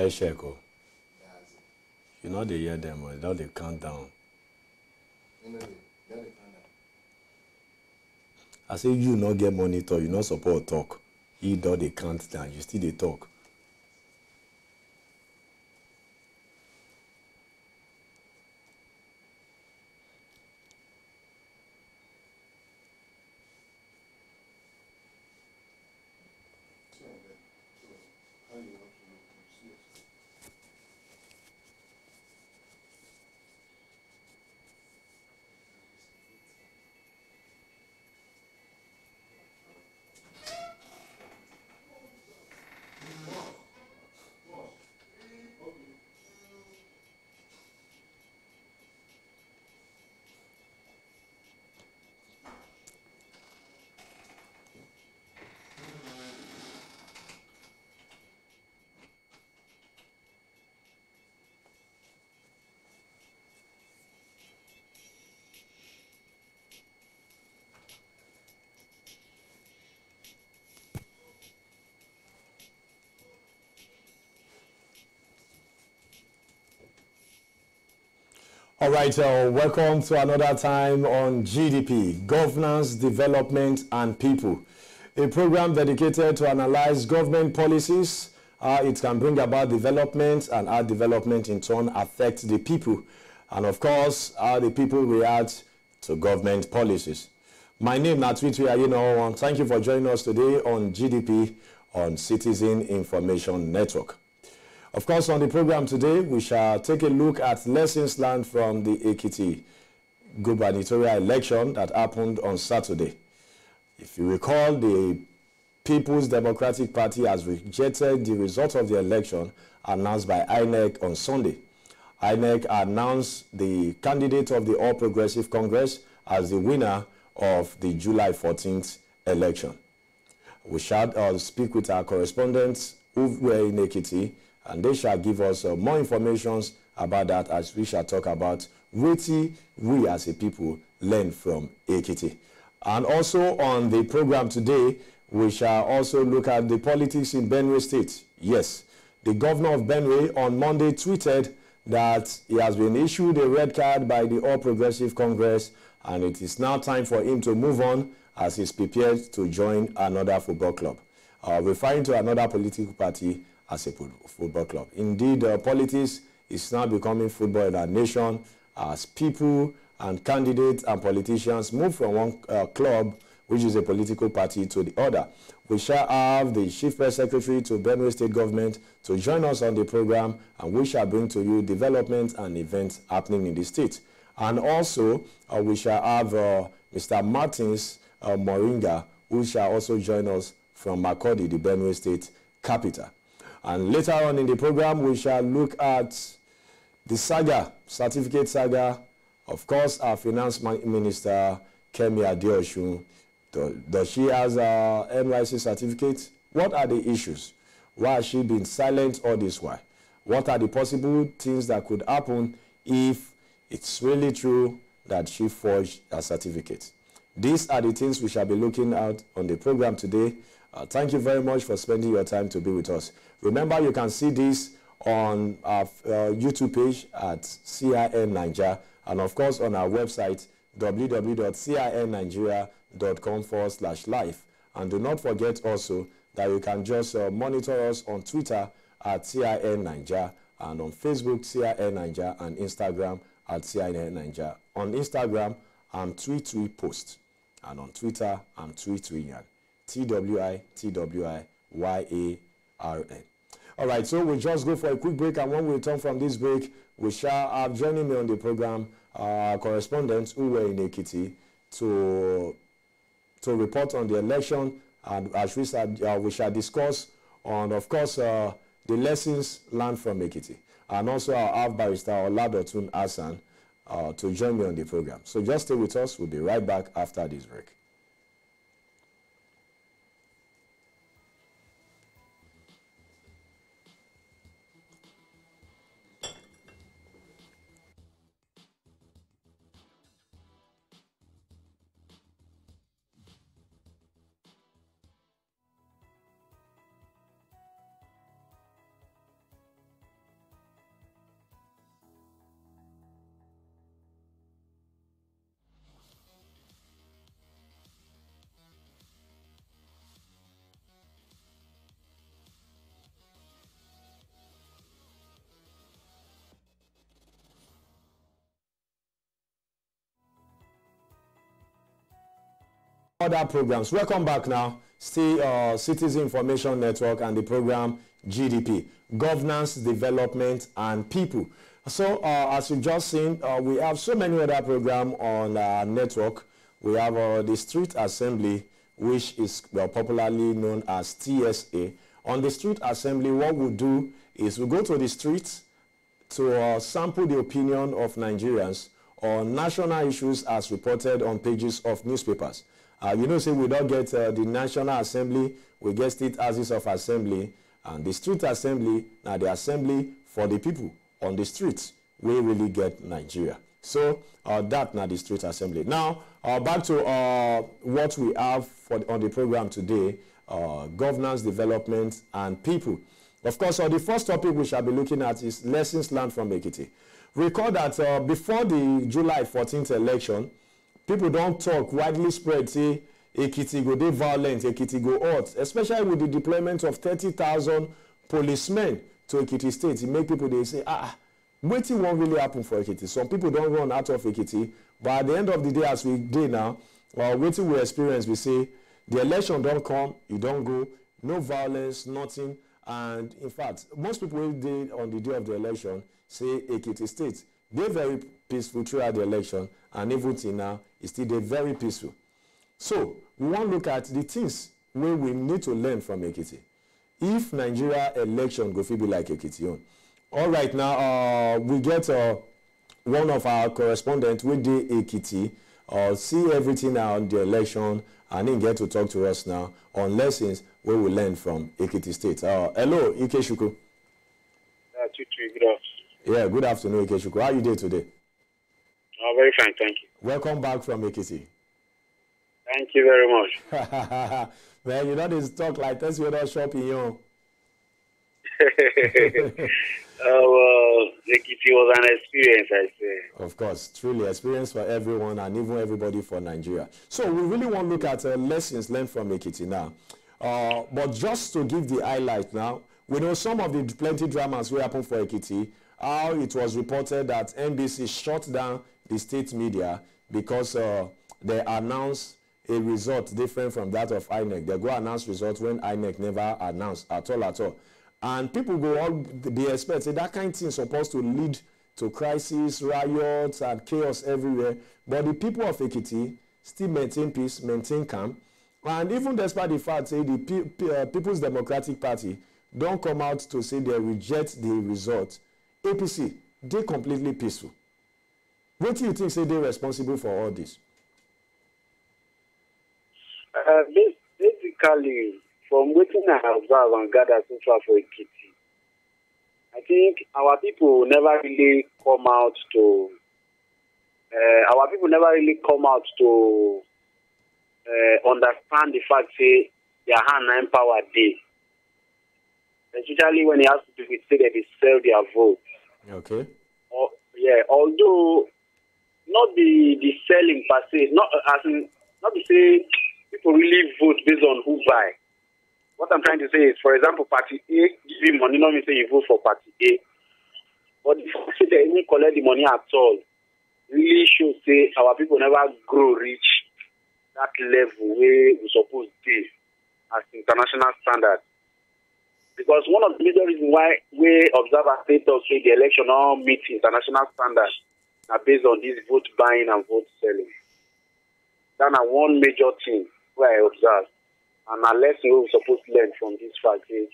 Esheko. You know they hear them, or they count down. I say you not get monitor, you not support talk. You do they count down, you still they talk. All right, welcome to another time on GDP, Governance, Development and People, a program dedicated to analyze government policies, how it can bring about development and how development in turn affects the people, and of course, how the people react to government policies. My name is TWITWI, AYENOWOWON. Thank you for joining us today on GDP on Citizen Information Network. Of course, on the program today, we shall take a look at lessons learned from the Ekiti gubernatorial election that happened on Saturday. If you recall, the People's Democratic Party has rejected the result of the election announced by INEC on Sunday. INEC announced the candidate of the All Progressive Congress as the winner of the July 14th election. We shall speak with our correspondents who were in Ekiti, and they shall give us more information about that as we shall talk about what we as a people learn from Ekiti. And also on the program today, we shall also look at the politics in Benue State. Yes, the governor of Benue on Monday tweeted that he has been issued a red card by the All Progressive Congress, and it is now time for him to move on as he's prepared to join another football club, referring to another political party as a football club. Indeed, politics is now becoming football in our nation as people and candidates and politicians move from one club, which is a political party, to the other. We shall have the Chief Press Secretary to Benue State Government to join us on the program, and we shall bring to you developments and events happening in the state. And also, we shall have Mr. Martins Moringa, who shall also join us from Makurdi, the Benue State capital. And later on in the program, we shall look at the Saga, certificate Saga. Of course, our finance minister, Kemi Adeosun, does she has a NYC certificate? What are the issues? Why has she been silent all this while? What are the possible things that could happen if it's really true that she forged a certificate? These are the things we shall be looking at on the program today. Thank you very much for spending your time to be with us. Remember, you can see this on our YouTube page at CIN Nigeria, and of course on our website www.cinnigeria.com/live. And do not forget also that you can just monitor us on Twitter at CIN Nigeria, and on Facebook CIN Nigeria, and Instagram at CIN Nigeria. On Instagram, I'm TWITWI Post, and on Twitter, I'm TWITWIYAN. TWITWIYARN. All right, so we'll just go for a quick break, and when we return from this break, we shall have joining me on the program our correspondents who were in Ekiti to report on the election, and as we said, we shall discuss on, of course, the lessons learned from Ekiti. And also I'll have Barrister Adeosun to join me on the program. So just stay with us. We'll be right back after this break. Other programs. Welcome back now. Still Citizen Information Network and the program GDP, Governance, Development, and People. So as you've just seen, we have so many other programs on our network. We have the Street Assembly, which is popularly known as TSA. On the Street Assembly, what we do is we go to the streets to sample the opinion of Nigerians on national issues as reported on pages of newspapers. You know, say we don't get the National Assembly, we get state houses of assembly, and the Street Assembly, now the assembly for the people on the streets, we really get Nigeria. So that now the Street Assembly. Now, back to what we have on the program today, governance, development, and people. Of course, the first topic we shall be looking at is lessons learned from Ekiti. Recall that before the July 14th election, people don't talk widely spread, say, Ekiti go dey violent, Ekiti go hot, especially with the deployment of 30,000 policemen to Ekiti State. It make people, they say, wetin won't really happen for Ekiti. Some people don't run out of Ekiti, but at the end of the day, as we do now, wetin we experience, we say, the election don't come, it don't go, no violence, nothing. And in fact, most people who did on the day of the election say Ekiti State, they're very peaceful throughout the election, and even till now, it's still very peaceful. So, we want to look at the things where we need to learn from Ekiti. If Nigeria election go to be like Ekiti. All right, now we get one of our correspondents with the Ekiti, see everything on the election, and then get to talk to us now on lessons where we learn from Ekiti State. Hello, Ikechukwu. TWITWI, good afternoon. Yeah, good afternoon, Ikechukwu. How are you doing today? Very fine, thank you. Welcome back from Ekiti. Thank you very much. Man, you know this talk like this without shopping, yo. Ekiti was an experience, I say. Of course, truly experience for everyone and even everybody for Nigeria. So we really want to look at lessons learned from Ekiti now. But just to give the highlight now, we know some of the plenty dramas will happen for Ekiti. How it was reported that NBC shut down the state media because they announced a result different from that of INEC. They go announce results when INEC never announced at all. And people go all be expecting that kind of thing supposed to lead to crisis, riots, and chaos everywhere. But the people of Ekiti still maintain peace, maintain calm. And even despite the fact say the People's Democratic Party don't come out to say they reject the result, APC, they're completely peaceful. What do you think say they're responsible for all this? Basically, from what I observe and gather so far for Ekiti, I think our people never really come out to understand the fact say their hand and power day. Especially when it has to do with say that they sell their vote. Okay. Although not the selling per se, not to say people really vote based on who buy. What I'm trying to say is, for example, Party A give you money, not mean say you vote for Party A. But if you say they even collect the money at all, really shows say our people never grow reach that level where we supposed to be as international standard. Because one of the major reasons why we observers say the election all meet international standards are based on this vote buying and vote selling. That's one major thing where I observe. And a lesson we're supposed to learn from this fact is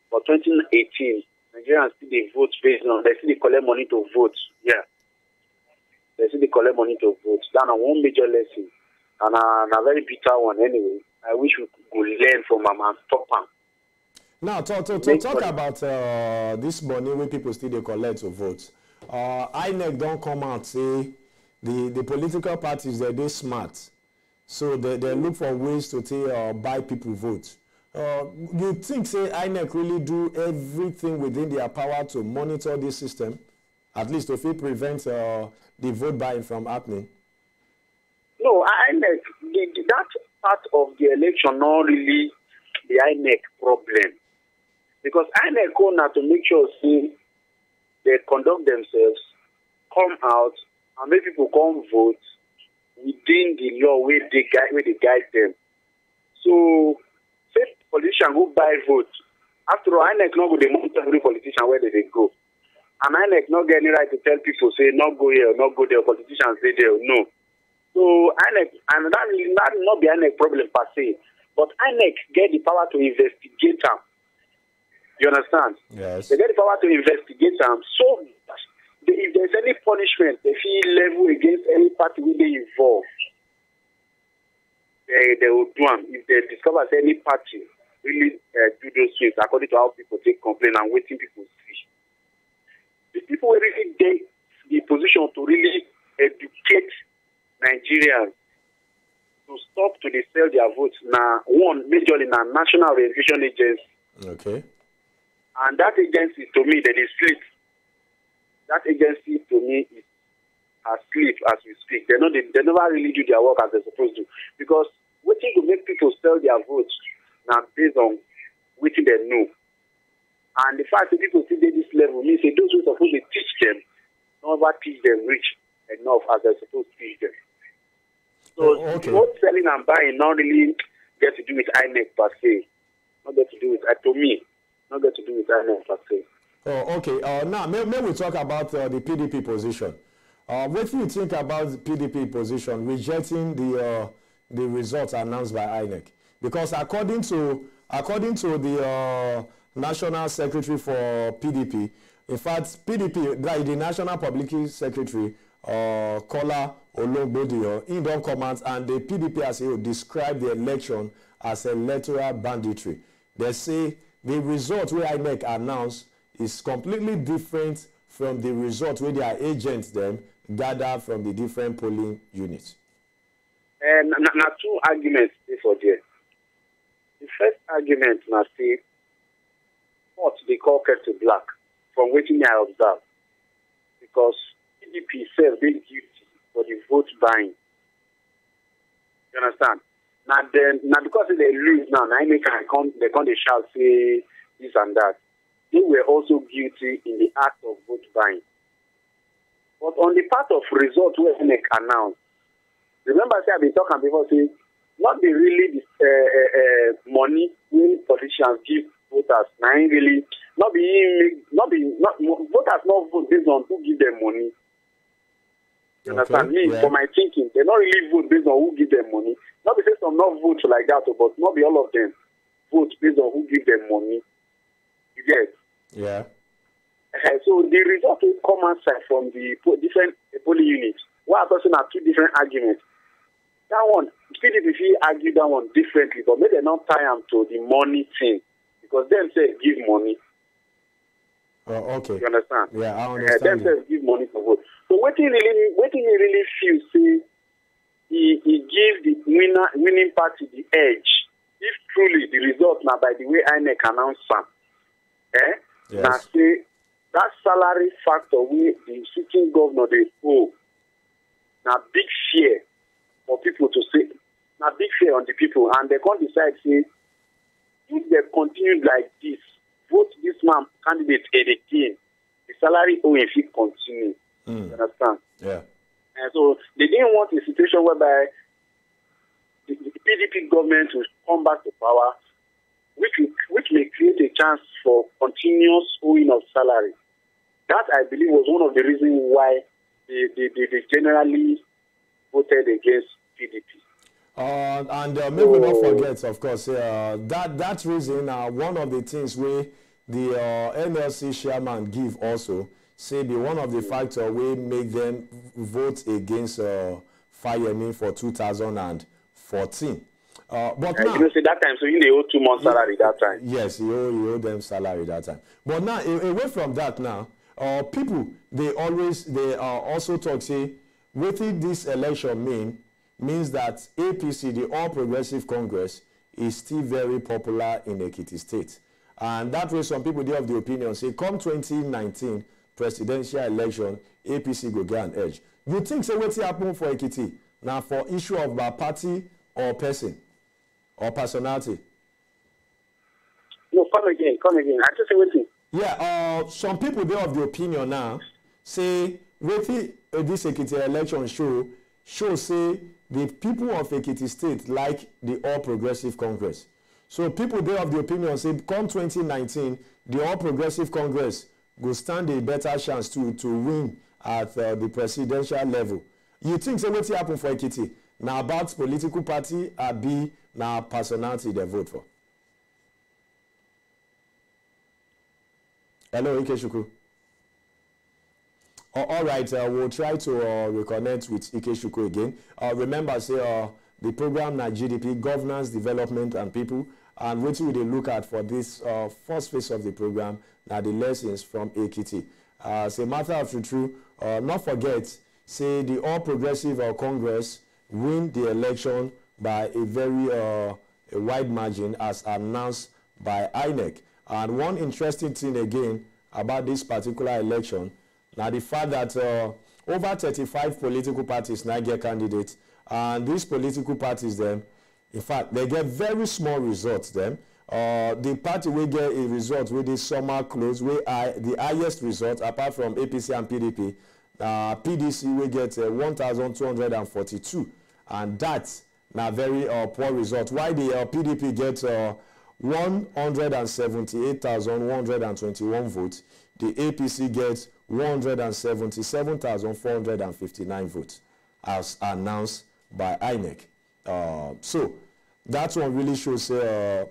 for 2018, Nigerians still they vote based on, they still they collect money to vote. Yeah. They still they collect money to vote. That's one major lesson. And a very bitter one anyway. I wish we could learn from them and stop them. Now, talk about this money when people still they collect to vote. INEC don't come out say the political parties they're smart, so they look for ways to buy people votes. You think say INEC really do everything within their power to monitor this system, at least if it prevents the vote buying from happening? No, INEC that part of the election not really the INEC problem. Because INEC go now to make sure see they conduct themselves, come out, and make people come vote within the law where they guide them. So, say politician who buy votes. After all, INEC not go the monitor every politician where they go. And INEC not get any right to tell people, say, not go here, not go there, politicians say there. No. So, INEC, and that not be INEC problem per se, but INEC get the power to investigate them. You understand? Yes. They get the power to investigate them. So, if there's any punishment, they feel level against any party where they involve, they will do them. If they discover any party really do those things according to how people take complaint and waiting people see. The people will really take the position to really educate Nigerians to stop to they sell their votes now. One, majorly now National Orientation Agency. Okay. And that agency to me that is sleep. That agency to me is asleep as we speak. They never really do their work as they're supposed to. Because waiting to make people sell their votes now based on what they know. And the fact that people see this level means that those who are supposed to teach them never teach them rich enough as they're supposed to teach them. So what selling and buying not really get to do with INEC per se. Not get to do with to me. Not get to do with INEC per se. Oh, okay. Now, may we talk about the PDP position? What do you think about the PDP position rejecting the results announced by INEC? Because according to the National Secretary for PDP, in fact, PDP, like the National Public Secretary, Kola Ologbodio, he don't comment, and the PDP as he described the election as electoral banditry. They say the result where INEC announced is completely different from the result where their agents them gather from the different polling units. And two arguments for there. The first argument must say what they call kettle black from waiting I observe. Because PDP itself being guilty for the vote buying. You understand? Now because they lose now they can't shout say this and that. They were also guilty in the act of vote buying. But on the part of result where INEC announced, remember I've been talking before, say, not be really money when politicians give voters, really, voters not vote based on who give them money. You understand me? Yeah. For my thinking, they not really vote based on who give them money. Not because some not vote like that, but not be all of them vote based on who give them money. You get? Yeah. So the result will come outside from the different polling units. One person have two different arguments. That one, PDP argue that one differently, but maybe they not tie them to the money thing because them say give money. Oh, okay. You understand? Yeah, I understand. Them say give money to vote. So what he really feels, say he give the winning party the edge. If truly the result now by the way INEC announced some, yes. Now say that salary factor we the sitting governor they owe. Now big fear for people to say, now big fear on the people, and they can't decide say if they continue like this, vote this man candidate again, the salary owing will continue. You understand? Yeah. And so they didn't want a situation whereby the PDP government will come back to power, which may create a chance for continuous owing of salary. That, I believe, was one of the reasons why they generally voted against PDP. And maybe not forget, of course, that reason, one of the things where the NLC chairman give also, say be one of the factors we make them vote against Fayemi for 2014. But now, you say that time, so you owe 2 months salary that time. Yes, you owe them salary that time. But now, away from that now, people, they also talk, say, what this election means that APC, the All Progressive Congress, is still very popular in Ekiti State. And that way some people, they have the opinion, say, come 2019 presidential election, APC go get an edge. You think, say, what's happening for Ekiti? Now, for issue of party or person or personality? No, come again. I just say waiting. Yeah, some people, they have the opinion now, say, waiting this Ekiti election show, show say the people of Ekiti State like the All Progressive Congress. So people there of the opinion say come 2019, the All Progressive Congress will stand a better chance to win at the presidential level. You think say what happen for Ekiti? Now about political party be now personality they vote for. Hello, Ikechukwu. All right, we'll try to reconnect with Ikechukwu again. Remember, say the program na GDP, Governance, Development and People, and what we look at for this first phase of the program now the lessons from Ekiti. Say matter of truth, not forget, say the All Progressive Congress win the election by a very a wide margin as announced by INEC. And one interesting thing again about this particular election, now the fact that over 35 political parties now get candidates, and these political parties then, in fact, they get very small results then. The party will get a result with this summer close, where the highest result apart from APC and PDP, PDC will get 1,242, and that's now very poor result. Why the PDP gets 178,121 votes, the APC gets 177,459 votes, as announced by INEC. So that one really shows for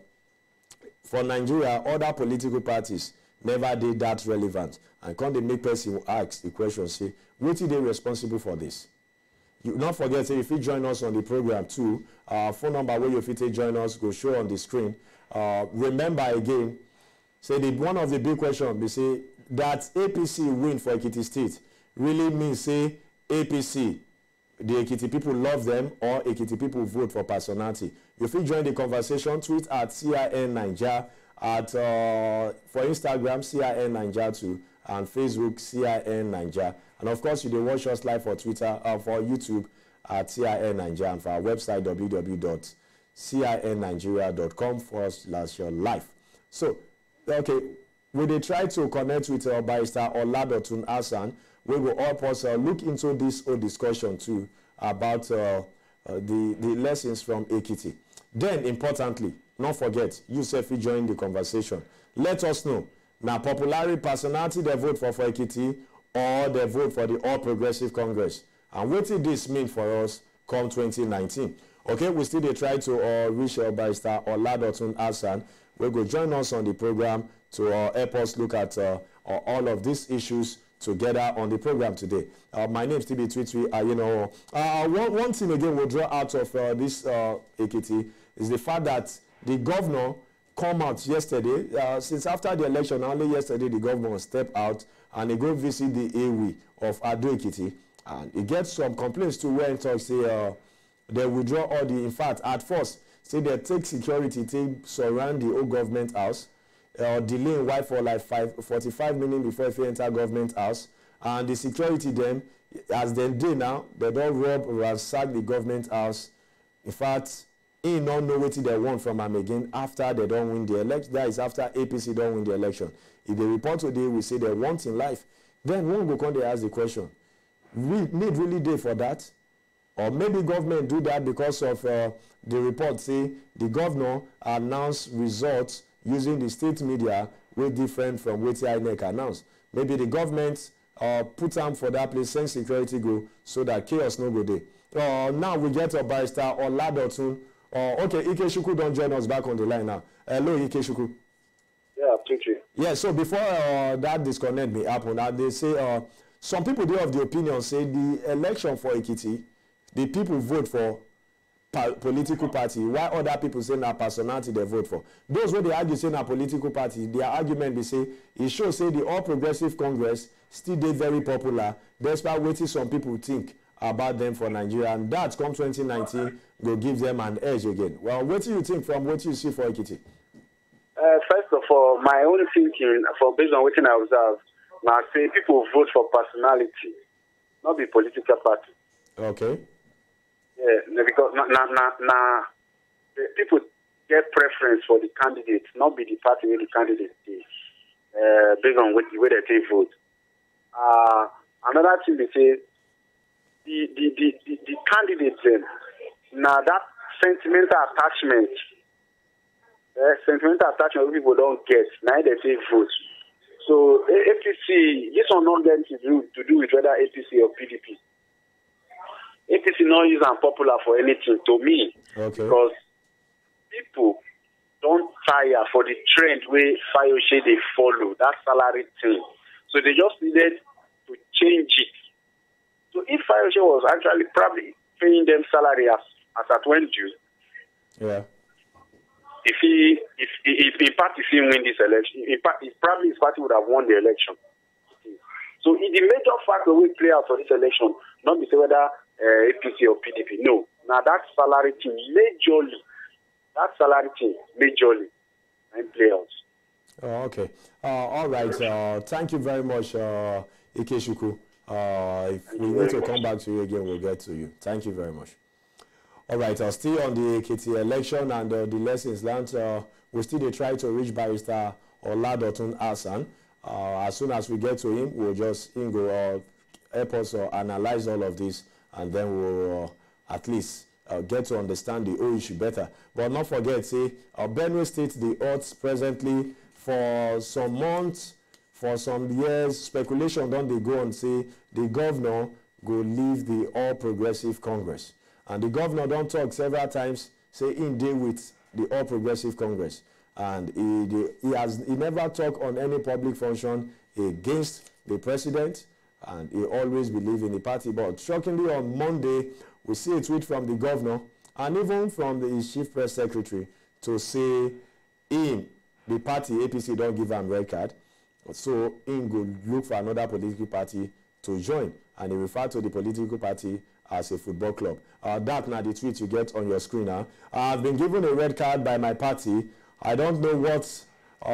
Nigeria, other political parties never did that relevant. And can they make person ask the question, say, what are they responsible for this? You not forget, say, if you join us on the program too, phone number where you fit join us go show on the screen. Remember again, say one of the big questions be say that APC win for Ekiti State really means say APC, the Ekiti people love them, or Ekiti people vote for personality. If you join the conversation, tweet at CIN Niger, at for Instagram CIN Niger too, and Facebook CIN Niger, and of course you can watch us live for Twitter for YouTube at CIN Niger, and for our website www.cinnigeria.com/live. So okay, we dey try to connect with Barrister Adeosun Hassan. We will help us look into this whole discussion too about the lessons from Ekiti. Then, importantly, not forget, you self join the conversation. Let us know, now popularity personality they vote for Ekiti, or they vote for the All Progressive Congress. And what did this mean for us come 2019? Okay, we still try to reach Barrister Adeosun Hassan. We will join us on the program to help us look at all of these issues together on the program today. My name is TWITWI, one thing again we'll draw out of this Ekiti is the fact that the governor come out yesterday, since after the election, only yesterday the governor stepped out and he go visit the AWI of Ekiti, and he gets some complaints to where he talks, say they withdraw all the, in fact, at first, say they take security, surround the old government house, delaying why for like 45 minutes before if you enter government house, and the security them, as they do now, they don't rob or ransack the government house. In fact, he don't know what they want from them again after they don't win the election. That is after APC don't win the election. If they report today, we say they want in life, then one go come they ask the question, we need really day for that? Or maybe government do that because of the report say the governor announced results using the state media way different from what INEC announced. Maybe the government put them for that place, send security go, so that chaos no go there. Now we get a Barrister Adeosun. Okay, Ikechukwu don't join us back on the line now. Hello, Ikechukwu. Yeah, thank you. Yeah, so before that disconnect may happen, they say some people do have the opinion, say the election for Ekiti, the people vote for political party, while other people say na personality they vote for. Those who they argue say na political party, their argument be say it shows say the All Progressive Congress still dey very popular, despite what some people think about them for Nigeria, and that come 2019 will give them an edge again. Well, what do you think from what you see for Ekiti? First of all, my own thinking, based on what I observe, now say people vote for personality, not the political party. Okay. Yeah, because people get preference for the candidate, not be the party where the candidate is, based on where they take vote. Another thing they say, the candidates now that sentimental attachment people don't get now they say vote. So APC, this one not getting to do with whether APC or PDP. APC not is unpopular for anything to me, because people don't tire for the trend where Fayose they follow that salary thing. So they just needed to change it. So if Fayose was actually probably paying them salary as at when due, if in fact if he win this election, in fact probably his party would have won the election. So the major factor we play out for this election, not be say whether APC or PDP. No. Now that salary team majorly and play out. Oh, okay. All right. Thank you very much, Ikechukwu. If we need to come back to you again, we'll get to you. Thank you very much. All right. Still on the Ekiti election and the lessons learned, we still try to reach Barrister Adeosun Hassan. As soon as we get to him, we'll just go help us analyze all of this, and then we'll at least get to understand the whole issue better. But not forget, say, Benue State, the odds presently for some months, for some years, speculation don't they go and say the governor go leave the All Progressive Congress. And the governor don't talk several times, say in deal with the All Progressive Congress. And he never talk on any public function against the president, and he always believe in the party. But shockingly on Monday, we see a tweet from the governor and even from his chief press secretary to say the party APC don't give him red card, so he go look for another political party to join, and he referred to the political party as a football club. That now the tweet you get on your screen now. I've been given a red card by my party. I don't know what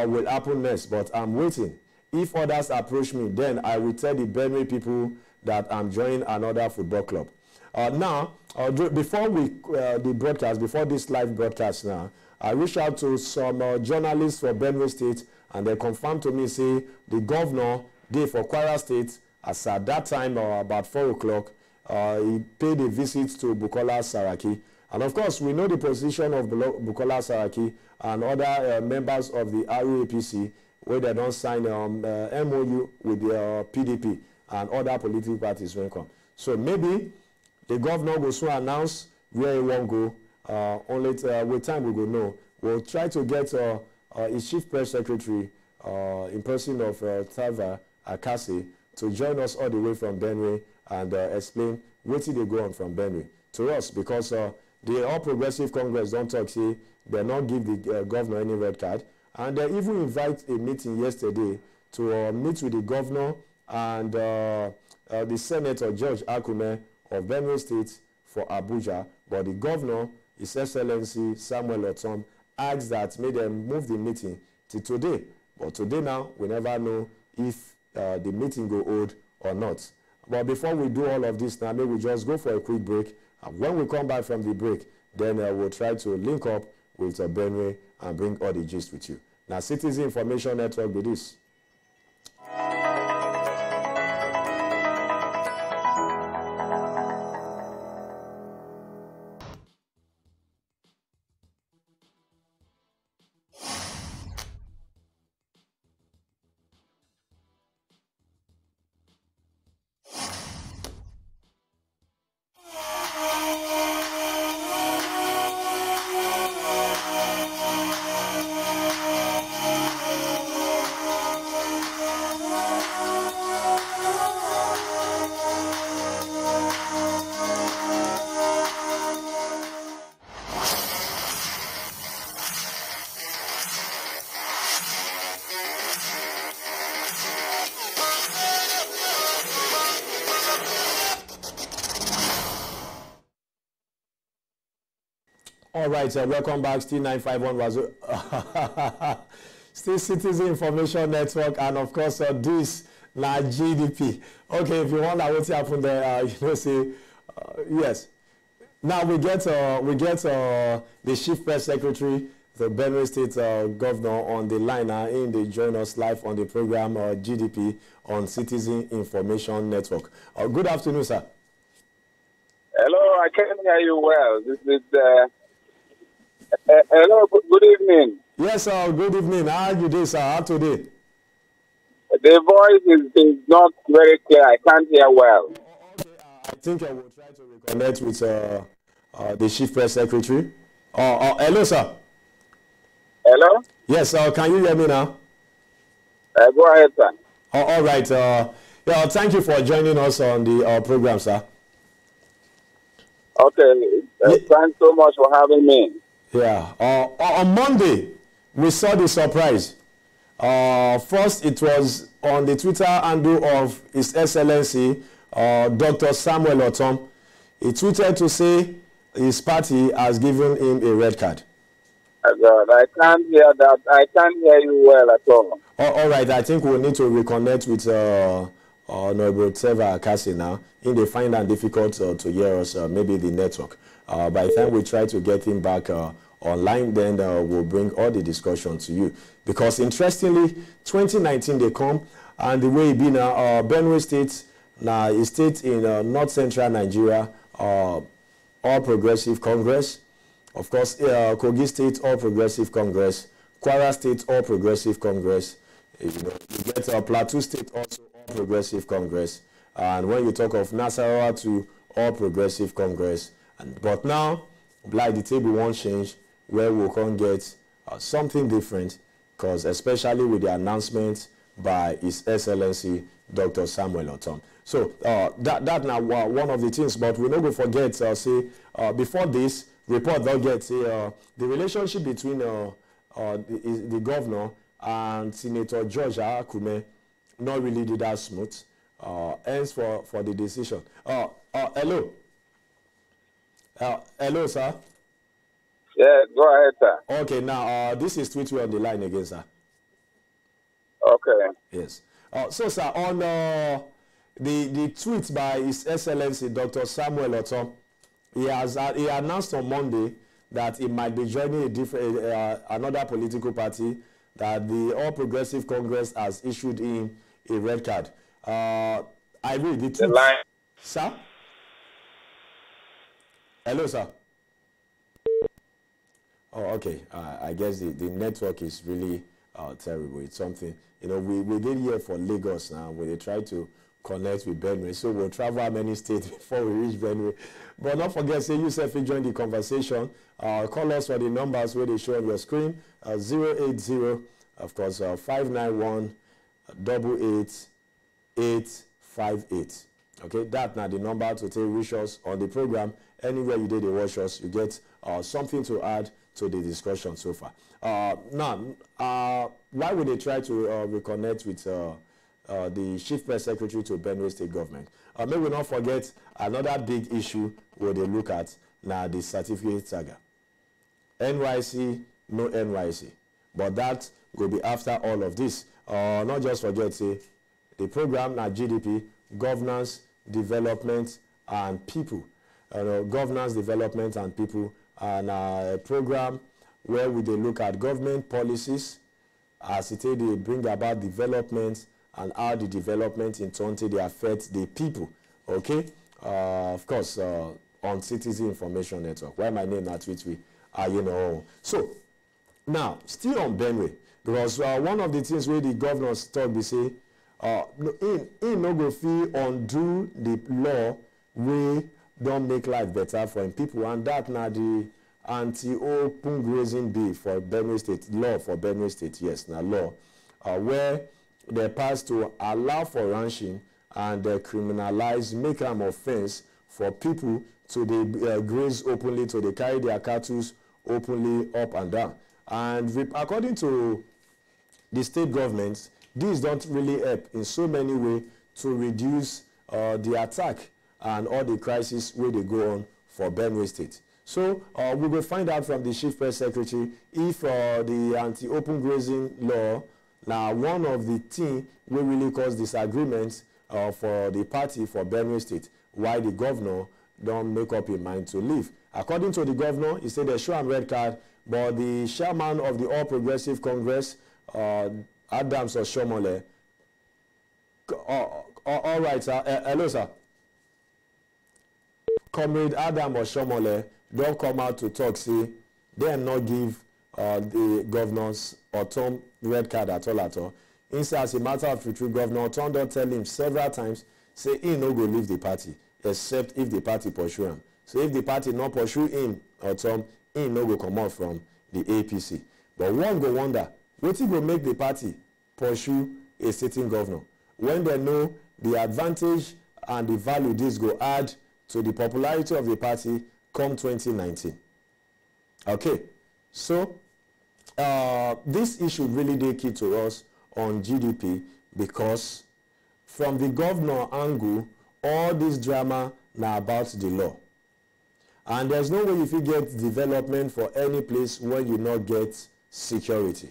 will happen next, but I'm waiting. If others approach me, then I will tell the Benue people that I'm joining another football club. Now, before the broadcast, before this live broadcast now, I reached out to some journalists for Benue State, and they confirmed to me, say, the governor gave for Kwara State, as at that time, about 4 o'clock, he paid a visit to Bukola Saraki. And of course, we know the position of Bukola Saraki and other members of the RUAPC, where they don't sign MOU with the PDP and other political parties when come. So maybe the governor will soon announce where he won't go. Only with time we will know. We'll try to get his chief press secretary in person of Tava Akase to join us all the way from Benue and explain what did they go on from Benue to us, because the All Progressive Congress don't talk, say they not give the governor any red card, and they even invite a meeting yesterday to meet with the governor and the Senator George Akume of Benue State for Abuja, but the governor, His Excellency Samuel Otom, asked that may them move the meeting to today. But today now, we never know if the meeting go hold or not. But before we do all of this now, maybe we just go for a quick break. And when we come back from the break, then we'll try to link up with Benue and bring all the gist with you. Now, Citizen Information Network with this. All right, welcome back. Still 951 was still Citizen Information Network, and of course this na GDP. Okay, if you wonder what happened there, you know, say yes. Now we get the Chief Press Secretary, the Benue State Governor, on the line now. They join us live on the program GDP on Citizen Information Network. Good afternoon, sir. Hello, I can't hear you well. This is hello. Good evening. Yes, sir. Good evening. How are you doing, sir? How today? The voice is not very clear. I can't hear well. Okay, I think I will try to reconnect with the chief press secretary. Hello, sir. Hello. Yes, can you hear me now? Go ahead, sir. All right. Yeah, thank you for joining us on the program, sir. Okay. Thanks so much for having me. Yeah. On Monday, we saw the surprise. First, it was on the Twitter handle of His Excellency, Dr. Samuel Otom. He tweeted to say his party has given him a red card. God, I can't hear that. I can't hear you well at all. All right, I think we'll need to reconnect with Honorable Trevor Akasi now. They find it difficult to hear us, maybe the network. By the time we try to get him back online, then we'll bring all the discussion to you. Because interestingly, 2019 they come, and the way it be now, Benue State, now a state in north central Nigeria, All Progressive Congress. Of course, Kogi State, All Progressive Congress. Kwara State, All Progressive Congress. You get Plateau State, also All Progressive Congress. And when you talk of Nasarawa to All Progressive Congress. But now, like the table won't change, where we can get something different, because especially with the announcement by His Excellency, Dr. Samuel Otom. So that now one of the things, but we not go forget, before this report, they'll get the relationship between the governor and Senator George Akume not really did that smooth. Hence for the decision. Hello. Hello, sir. Yeah, go ahead, sir. Okay, now this is TWITWI on the line again, sir. Okay. Yes. So, sir, on the tweet by His Excellency Dr. Samuel Otom, he announced on Monday that he might be joining a different another political party, that the All Progressive Congress has issued him a red card. I read the tweet. The line. Sir? Hello, sir. Oh, okay. I guess the network is really terrible. It's something, we did here for Lagos now, where they try to connect with Benue. So we'll travel how many states before we reach Benue. But don't forget, say yourself, you join the conversation. Call us for the numbers where they show on your screen. 080, of course, 591 88858. Okay, that's now the number to take reach us on the program. Anywhere you did the watch us, you get something to add to the discussion so far. Now, why would they try to reconnect with the Chief Press Secretary to Benue State Government? May we not forget another big issue where they look at now, the certificate saga. NYC, no NYC. But that will be after all of this. Not just forget, say, the program now GDP, governance, development, and people. Governance, development, and people, and a program where we look at government policies as they bring about development and how the development in turn they affect the people. Okay, of course, on Citizen Information Network. Why my name at TWITWI, AYENOWOWON. So now, still on Benue, because one of the things where the governors talk, they say, in no go fit undo the law we don't make life better for people, and that now the anti-open grazing bill for Benue State, law for Benue State, yes, now law, where they pass to allow for ranching and criminalize, make an offense for people to graze openly, to they carry their cattle openly up and down. And according to the state governments, these don't really help in so many ways to reduce the attack and all the crises where they go on for Benue State. So we will find out from the Chief Press Secretary if the anti-open grazing law, now one of the things will really cause disagreements for the party for Benue State, why the governor don't make up his mind to leave. According to the governor, he said they show him red card, but the chairman of the All Progressive Congress, Adams Oshomole, all right, sir. Hello, sir. Comrade Adam Oshomole don't come out to talk, say, they not give the governors Otom red card at all. Instead, as a matter of truth, Governor Otom don't tell him several times, say he no go leave the party, except if the party pursue him. So if the party not pursue him, Otom, he no go come out from the APC. But one go wonder, what will make the party pursue a sitting governor when they know the advantage and the value this go add to the popularity of the party come 2019. Okay, so this issue really dey key to us on GDP because from the governor angle, all this drama now about the law. And there's no way if you get development for any place where you not get security.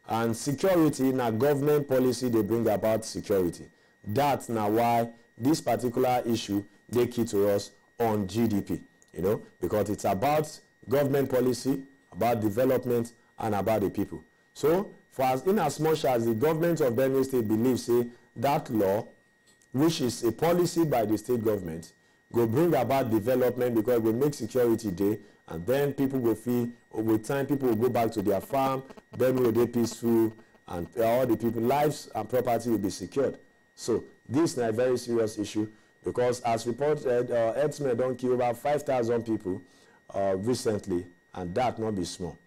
And security na government policy they bring about security. That's now why this particular issue they key to us on GDP, you know, because it's about government policy, about development, and about the people. So, for as in as much as the government of Benue State believes, say, that law, which is a policy by the state government, go bring about development because it will make security day, and then people will feel, with time, people will go back to their farm, then will be peaceful, and all the people's lives and property will be secured. So, this is a very serious issue because, as reported, Herdsmen don't kill about 5,000 people recently, and that not be small.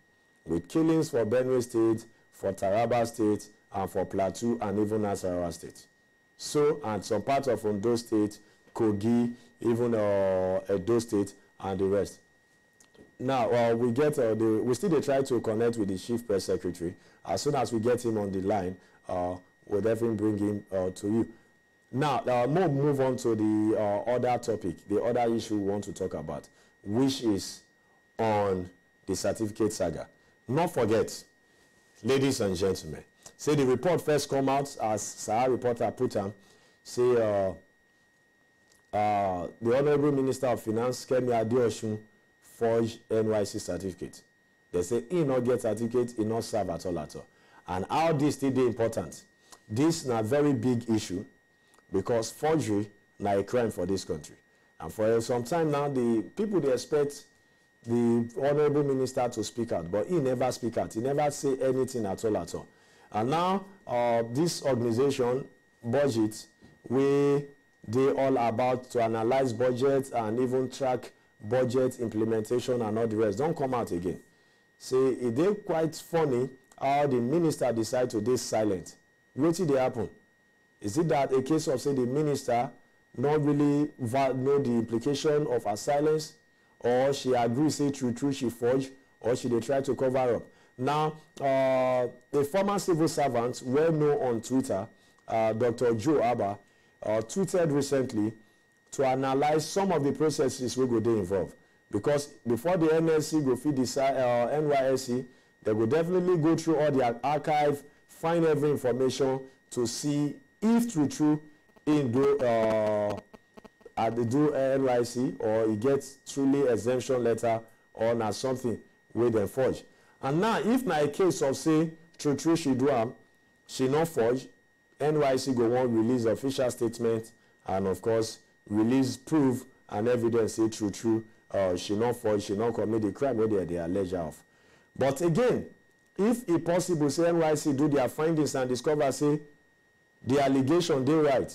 With killings for Benue State, for Taraba State, and for Plateau, and even Nasarawa State. So, and some parts of Ondo State, Kogi, even Edo State, and the rest. Now, we we still try to connect with the Chief Press Secretary. As soon as we get him on the line, we'll definitely bring him to you. Now, move on to the other topic, the other issue we want to talk about, which is on the certificate saga. Not forget, ladies and gentlemen, say the report first come out as Saga reporter put on, say the Honorable Minister of Finance, Kemi Adeosun, forged NYC certificate. They say he not get certificate, he not serve at all. And how this still be important? This is a very big issue because forgery is a crime for this country. And for some time now, the people they expect the Honorable Minister to speak out, but he never speak out. He never say anything at all. And now, this organization, budget, we they all about to analyze budgets and even track budget implementation and all the rest. Don't come out again. Say, it is quite funny how the minister decide to be silent. What did happen? Is it that a case of, say, the minister not really know the implication of her silence, or she agrees, say, true, she forged, or she they try to cover up? Now, a former civil servant, well known on Twitter, Dr. Joe Abba, tweeted recently to analyze some of the processes we go dey involved. Because before the NSC go feed the NYSC, they will definitely go through all the archive, find every information to see if true in do NYC or he gets truly exemption letter or na something with them forge. And now, if na a case of say true she do am, she not forge, NYC go want release official statement and of course release proof and evidence say true she not forge, she not commit the crime where they are alleged of. But again, if it possible say NYC do their findings and discover say the allegation they right,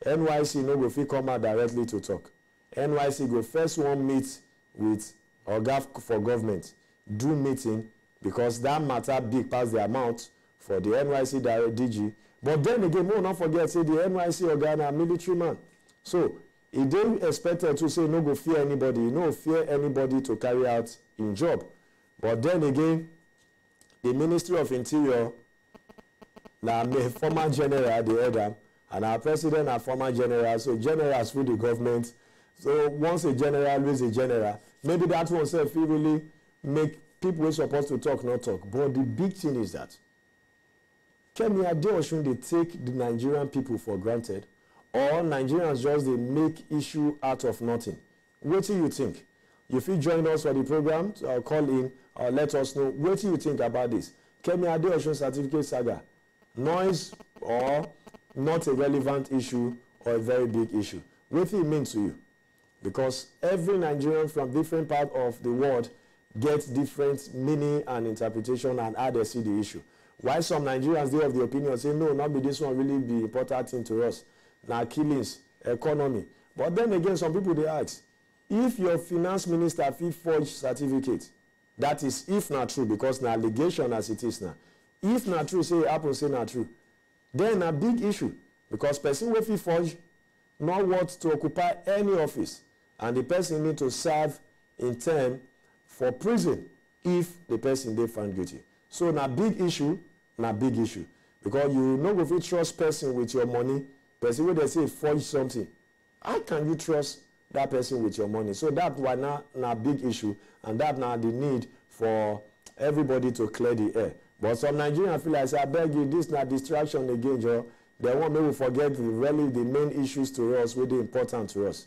NYC no go fit come out directly to talk. NYC go first one meet with Oga for government, do meeting because that matter big past the amount for the NYC direct DG. But then again, we will not forget, say the NYC Oga na military man. So, he didn't expect to say no go fear anybody, no fear anybody to carry out in job. But then again, the Ministry of Interior, na former general, the head, and our president are former general, so generals through the government. So once a general lose a general, maybe that one self will really make people who are supposed to talk not talk. But the big thing is that Kemi Adeosun they take the Nigerian people for granted, or Nigerians just they make issue out of nothing. What do you think? If you join us for the program, call in, let us know. What do you think about this? Kemi Adeosun certificate saga, noise or not a relevant issue or a very big issue? What do it mean to you? because every Nigerian from different parts of the world gets different meaning and interpretation and how they see the issue. Why some Nigerians, they have the opinion, say, no, not be this one really be important thing to us. Now killings, economy. But then again, some people, they ask, if your finance minister fee forge certificate, that is if not true, because now allegation as it is now. If not true, say happen, say not true. Then a big issue, because person will fee forge not want to occupy any office, and the person need to serve in term for prison if the person they found guilty. So na big issue, because you no go fit trust person with your money. Person where they say forge something, how can you trust that person with your money? So that one na big issue, and that now the need for everybody to clear the air. But some Nigerians feel like, say, I beg you, this not distraction again, Joe. They want me to forget really the main issues to us, really important to us.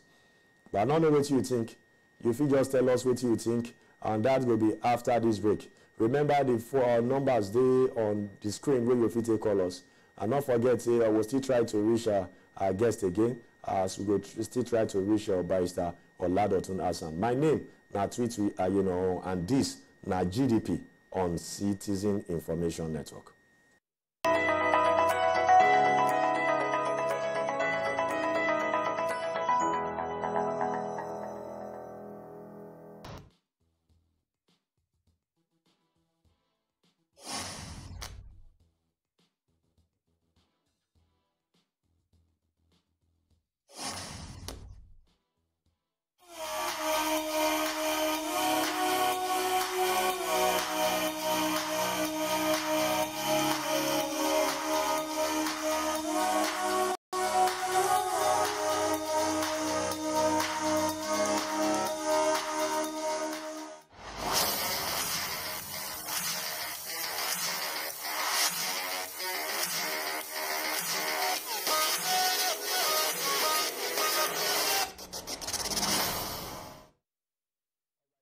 But I don't know what you think. You feel just tell us what you think, and that will be after this break. Remember the 4 numbers there on the screen where you fit call us. And not forget, I will still try to reach our guest again, as we go still try to reach our barrister Adeosun Hassan. My name na TWITWI AYENOWOWON, and this na GDP on Citizen Information Network.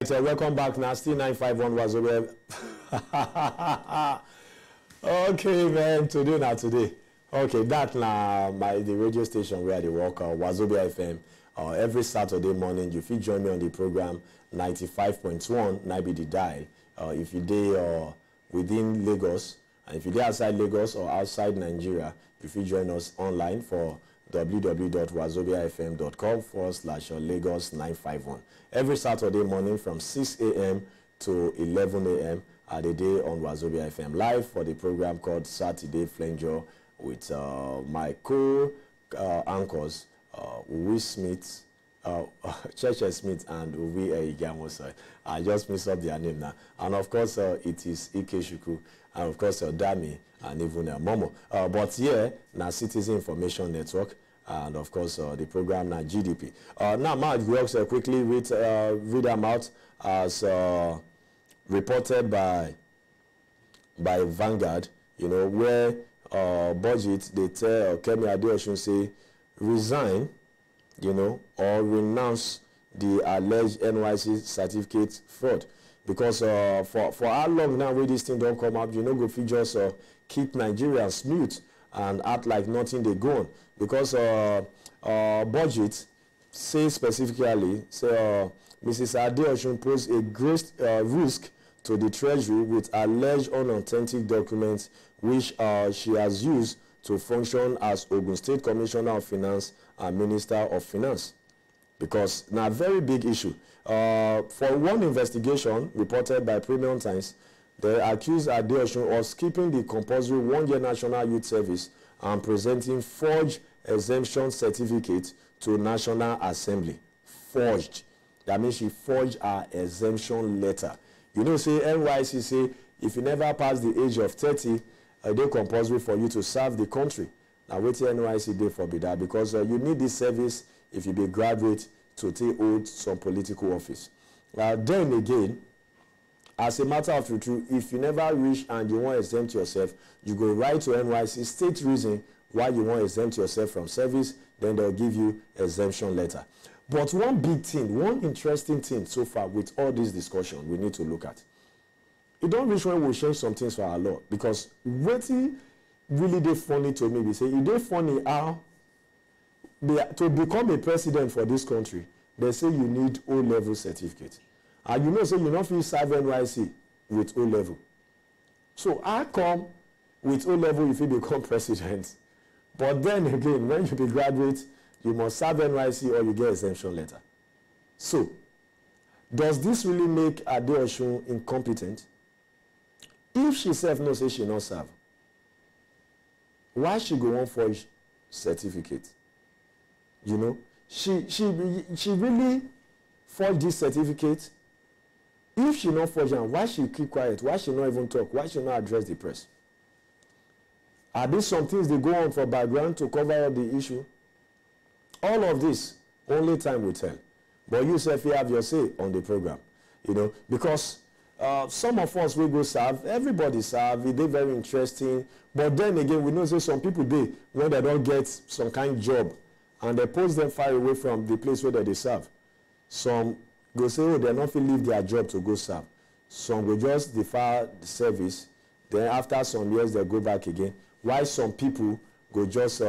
So welcome back now. Still 951 was over. Okay, man. Today. Okay, that now the radio station where I work, Wazobia FM. Every Saturday morning, you feel join me on the program 95.1. Now be the dial. If you day within Lagos, and if you day outside Lagos or outside Nigeria, you feel join us online for www.wazobiafm.com/Lagos 951. Every Saturday morning from 6 a.m. to 11 a.m. at the day on Wazobia FM live for the program called Saturday Flanger with my co-anchors Uwe Smith, Cheche Smith, and Uwe Igamosa. I just messed up their name now. And of course, it is Ike Shuku, and of course, Dami, and even Momo. But yeah, now Citizen Information Network, and of course, the program now GDP. Now, Matt, we also quickly read them out as reported by Vanguard, you know, where budget, they tell Kemi Adeosun say, resign, you know, or renounce the alleged NYC certificate fraud. Because for how long now where this thing don't come up, you know, go just keep Nigerians mute and act like nothing they go on. Because budget say specifically, say Mrs. Adeosun posed a great risk to the Treasury with alleged unauthentic documents which she has used to function as Ogun State Commissioner of Finance and Minister of Finance. Because now a very big issue. For one investigation reported by Premium Times, they accused Adeosun of skipping the compulsory one-year National Youth Service and presenting forged exemption certificate to National Assembly. Forged. That means she forged her exemption letter. You know, say NYC say if you never pass the age of 30, they compulsory for you to serve the country. Now wait till NYC day forbid that, because you need this service if you be graduate to take hold some political office. Then again, as a matter of truth, if you never reach and you want to exempt yourself, you go right to NYC, state reason why you want to exempt yourself from service, then they'll give you exemption letter. But one big thing, one interesting thing so far with all this discussion we need to look at. It don't reach when we change some things for our law, because what really they funny to me, we say, it they funny how to become a president for this country, they say you need O-level certificate. And you know, so you not feel serve NYC with O-level. So I come with O-level if you become president. But then again, when you be graduate, you must serve NYC or you get exemption letter. So, does this really make Adeosun incompetent? If she self knows say she not serve, why she go on forge certificate? You know, she really forged this certificate. If she not forge am, why she keep quiet? Why she not even talk? Why she not address the press? Are these some things they go on for background to cover up the issue? All of this, only time will tell. But you self, you have your say on the program, you know, because some of us will go serve, everybody serve, it is very interesting. But then again, we know say some people they when they don't get some kind of job and they post them far away from the place where they serve. Some go say, oh, they're not going to leave their job to go serve. Some will just defer the service. Then after some years, they go back again. Why some people go just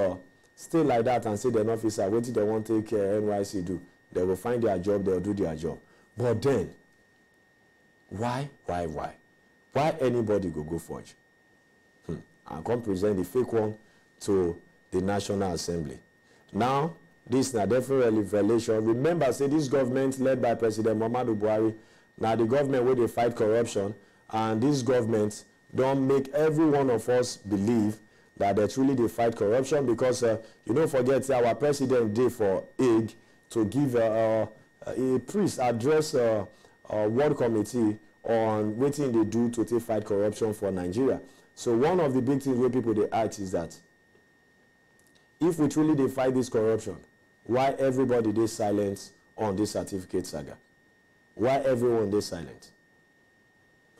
stay like that and say they're not serve? What do they want to take NYC do? They will find their job, they'll do their job. But then, why? Why anybody go forge? And come present the fake one to the National Assembly. Now, this is a definitely revelation. Remember, say this government led by President Muhammadu Buhari, now the government where they fight corruption, and this government don't make every one of us believe that they truly they fight corruption, because you don't forget our president did for Hague to give a priest address World Committee on what they do to fight corruption for Nigeria. So one of the big things where people they ask is that if we truly they fight this corruption, why everybody they silent on this certificate saga? Why everyone they silent?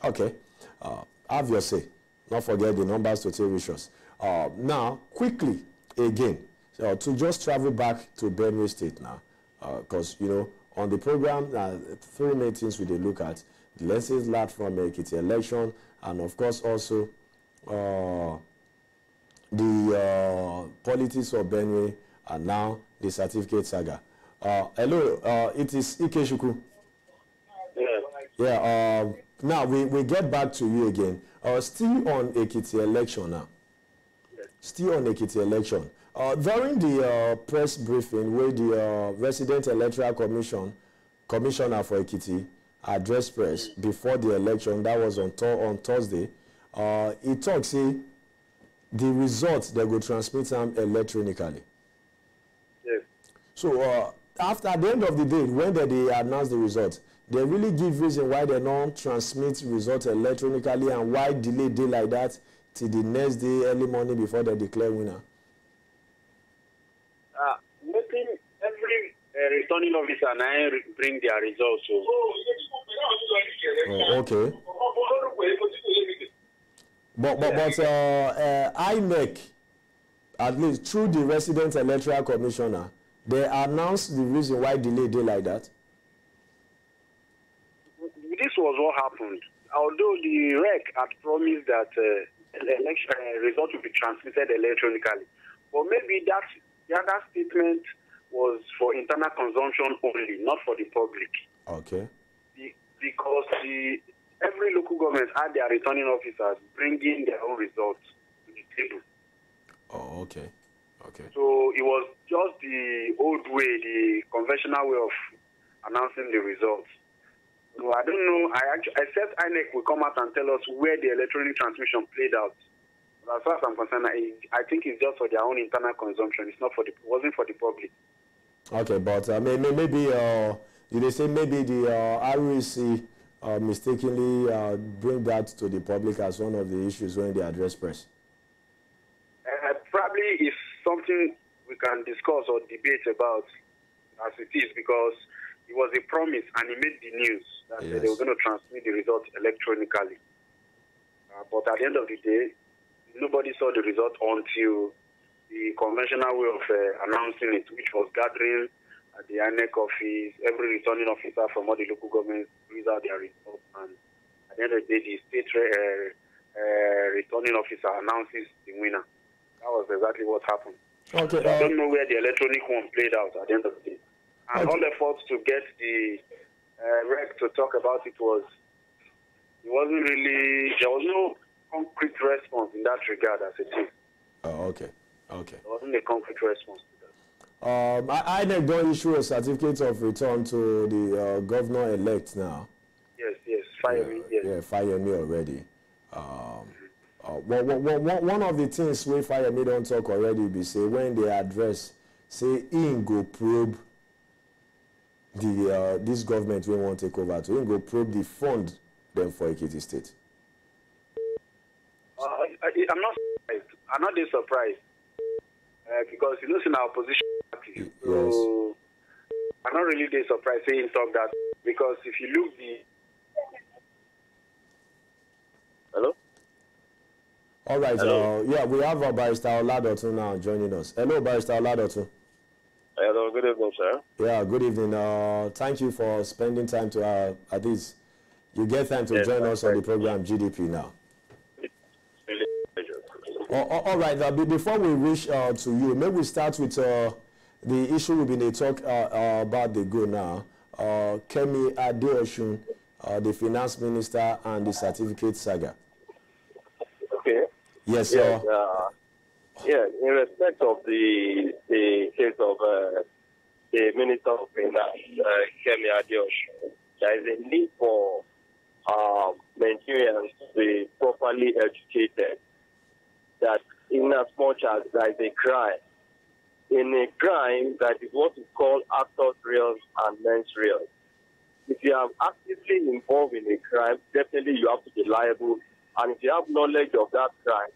Okay, have your say. Not forget the numbers to take wishes. Now, quickly again, to just travel back to Benue State now, because you know on the program, three main things we did look at: the lessons learned from the Ekiti election, and of course also the politics of Benue, and now the certificate saga. Hello, it is Ikechukwu. Yeah. Now we get back to you again. Still on Ekiti election now. Still on Ekiti election. During the press briefing where the Resident Electoral Commissioner for Ekiti addressed press before the election, that was on Thursday, he talked, say, the results they go transmit them electronically. Yes. So after the end of the day, when they announce the results, they really give reason why they don't transmit results electronically and why delay day like that till the next day early morning before they declare winner. Making every returning officer now bring their results. So. Oh, okay. But INEC, at least through the Resident Electoral Commissioner, they announced the reason why delay day like that. This was what happened. Although the REC had promised that election result will be transmitted electronically, but maybe the other statement was for internal consumption only, not for the public. Okay. Because every local government had their returning officers bringing their own results to the table. Oh, okay. Okay. So it was just the old way, the conventional way of announcing the results. So I don't know. I said INEC will come out and tell us where the electronic transmission played out. But as far as I'm concerned, I think it's just for their own internal consumption. It's not for wasn't for the public. Okay, but maybe they say maybe the REC mistakenly bring that to the public as one of the issues when they address press. Probably is something we can discuss or debate about as it is, because it was a promise and it made the news that they were going to transmit the results electronically. But at the end of the day, nobody saw the result until the conventional way of announcing it, which was gathering at the INEC office, every returning officer from all the local governments reads out their results, and at the end of the day, the state returning officer announces the winner. That was exactly what happened. Okay. So I don't know where the electronic one played out at the end of the day. And all efforts to get the rec to talk about it there was no concrete response in that regard as it is. Oh, okay. Okay. There wasn't a concrete response to that. INEC don't issue a certificate of return to the governor-elect now. Yes, fire me, yes. Yeah, fire me already. One of the things we fire me don't talk already be say when they address, say in go probe this government we want to take over to, in go probe the fund them for Ekiti State. I'm not surprised. I'm not surprised. Because you know, in our position, so I'm not really surprised saying talk that, because if you look Hello? All right. Yeah, we have Barrister Adeosun now joining us. Hello, Barrister Adeosun. Hello, good evening, sir. Yeah, good evening. Thank you for spending time to at least you get time to join us on the program GDP now. All right. Before we reach to you, maybe we start with the issue we've been talking about the go now. Kemi, Adeosun, the finance minister, and the certificate saga. Okay. Yes, sir. Yes, in respect of the case of the Minister of Finance, Kemi Adeosun, there is a need for Nigerians to be properly educated. That in as much as there is a crime, in a crime that is what is called actors reals and mens reals. If you are actively involved in a crime, definitely you have to be liable. And if you have knowledge of that crime,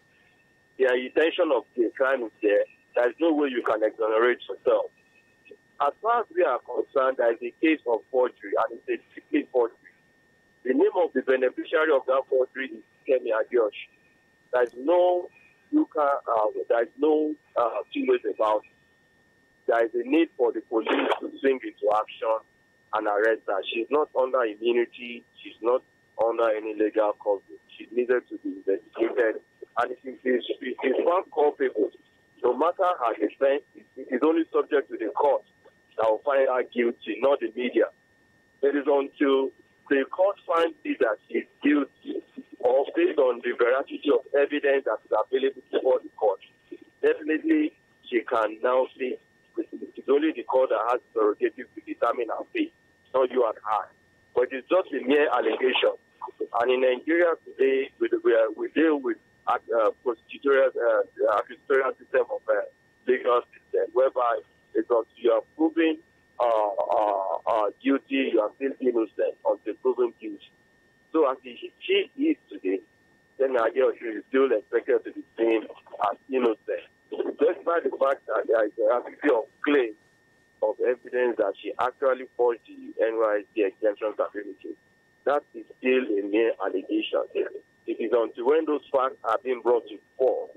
the intention of the crime is there is no way you can exonerate yourself. As far as we are concerned, there is a case of forgery, and it's a secret forgery. The name of the beneficiary of that forgery is Kemi Adeosun. There is no two ways about it. There is a need for the police to swing into action and arrest her. She's not under immunity. She's not under any legal coverage. She needed to be investigated. And if it is found culpable, no matter her defense, it is only subject to the court that will find her guilty, not the media. It is until the court finds that she is guilty, or based on the veracity of evidence that is available before the court, definitely she can now say it's only the court that has prerogative to determine her fate, not you and I. But it's just a mere allegation. And in Nigeria today, we deal with accusatorial system of legal system, whereby it's you are proven guilty, you are still innocent until proven guilty. So as she is today, then Adeosun is still expected to be seen as innocent. Despite the fact that there is a rapidity of claim of evidence that she actually forged the NYC exemption certificate, that is still a mere allegation. It is until when those facts are being brought to fore,